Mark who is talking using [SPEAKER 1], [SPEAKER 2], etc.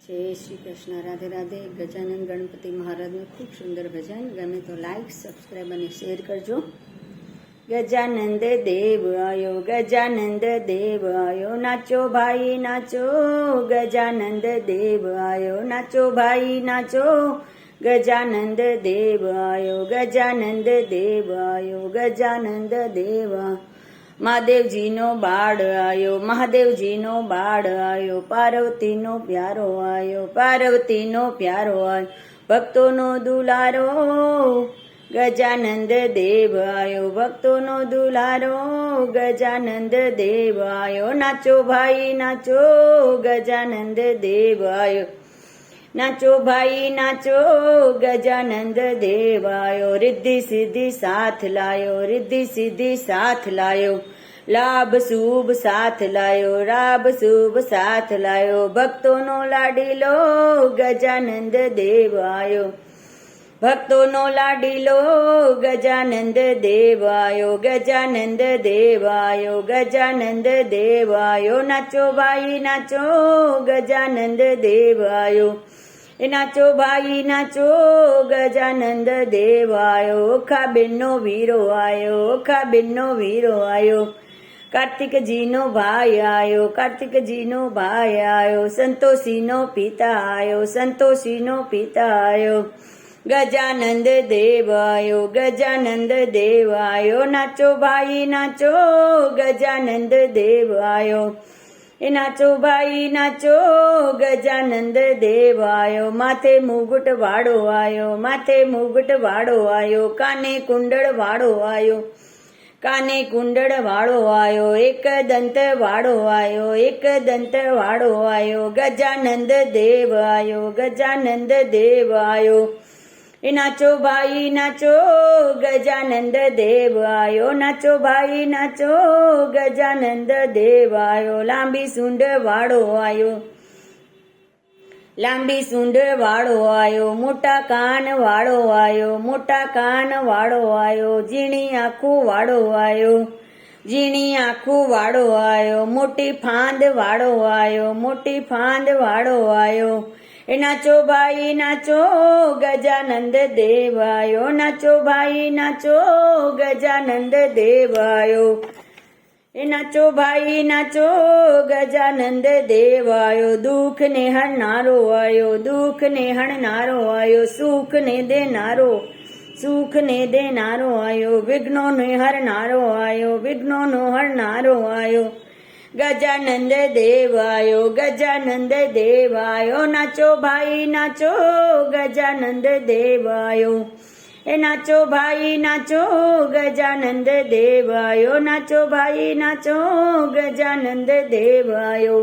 [SPEAKER 1] जय श्री कृष्ण। राधे राधे। गजानन गणपति महाराज નું ખૂબ સુંદર ભજન ગમે તો લાઈક સબસ્ક્રાઇબ અને શેર કરજો। ગજાનંદ દેવ આયો, ગજાનંદ દેવ આયો, નાચો ભાઈ નાચો, ગજાનંદ દેવ આયો, નાચો ભાઈ નાચો, ગજાનંદ દેવ આયો, ગજાનંદ દેવ આયો, ગજાનંદ દેવ। મહાદેવજીનો બાળ આયો, મહાદેવજીનો બાળ આયો, પાર્વતીનો પ્યારો આયો, પાર્વતીનો પ્યારો આયો, ભક્તોનો દુલારો ગજાનંદ દેવ આયો, ભક્તોનો દુલારો ગજાનંદ દેવ આયો, નાચો ભાઈ નાચો, ગજાનંદ દેવ આયો, નાચો ભાઈ નાચો, ગજાનંદ દેવ આયો, રિદ્ધિ સિદ્ધિ સાથ લાયો, રિદ્ધિ સિદ્ધિ સાથ લાયો, લાભ શુભ સાથ લાયો, લાભ શુભ સાથ લાયો, ભક્તોનો લાડીલો ગજાનંદ દેવ આયો, ભક્તોનો લાડીલો ગજાનંદ દેવ આયો, ગજાનંદ દેવ આયો, ગજાનંદ દેવ આયો, નાચો ભાઈ નાચો, ગજાનંદ દેવ આયો, નાચો ભાઈ નાચો, ગજાનંદ દેવ આયો, ઓખાબેનનો વીરો આયો, ઓખાબેનનો વીરો આયો, કાર્તિકજીનો ભાઈ આયો, કાર્તિકજીનો ભાઈ આયો, સંતોષીનો પિતા આયો, સંતોષીનો પિતા આયો, ગજાનંદ દેવ આયો, ગજાનંદ દેવ આયો, નાચો ભાઈ નાચો, ગજાનંદ દેવ આયો, નાચો ભાઈ નાચો, ગજાનંદ દેવ આયો, માથે મુગટ વાળો આયો, માથે મુગટ વાળો આયો, કાને કુંડળ વાળો આયો, કાને કુંડળ વાળો આયો, એક દંત વાળો આયો, એક દંત વાળો આયો, ગજાનંદ દેવ આયો, ગજાનંદ દેવ આયો, નાચો ભાઈ નાચો, ગજાનંદ દેવ આયો, નાચો ભાઈ નાચો, ગજાનંદ દેવ આયો, લાંબી સૂંઢ વાળો આયો, લાંબી સૂંઢ વાળો આયો, મોટા કાન વાળો આયો, મોટા કાન વાળો આયો, ઝીણી આંખું વાળો આયો, ઝીણી આંખું વાળો આયો, મોટી ફાંદ વાળો આયો, મોટી ફાંદ વાળો આયો, નાચો ભાઈ નાચો, ગજાનંદ દેવ આયો, નાચો ભાઈ નાચો, ગજાનંદ દેવ આયો, નાચો ભાઈ નાચો, ગજાનંદ દેવ આયો, દુઃખ ને હરનારો આયો, દુઃખ ને હરનારો આયો, સુખ ને દેનારો, સુખ ને દેનારો આયો, વિઘ્નો ને હરનારો આયો, વિઘ્નો નો હરનારો આયો, ગજાનંદ દેવ આયો, ગજાનંદ દેવ આયો, નાચો ભાઈ નાચો, ગજાનંદ દેવ આયો, નાચો ભાઈ નાચો, ગજાનંદ દેવ આયો, નાચો ભાઈ નાચો, ગજાનંદ દેવ આયો।